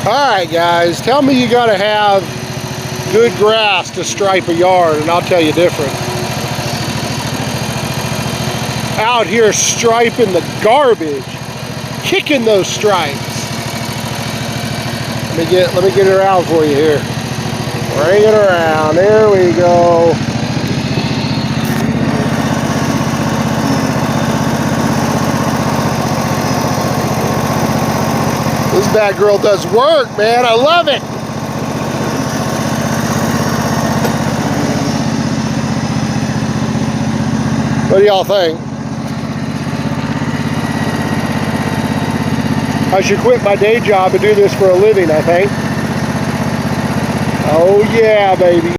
Alright guys, tell me you gotta have good grass to stripe a yard, and I'll tell you different. Out here striping the garbage, kicking those stripes. Let me get it around for you here. Bring it around. There we go. This bad girl does work, man. I love it. What do y'all think? I should quit my day job and do this for a living, I think. Oh yeah, baby.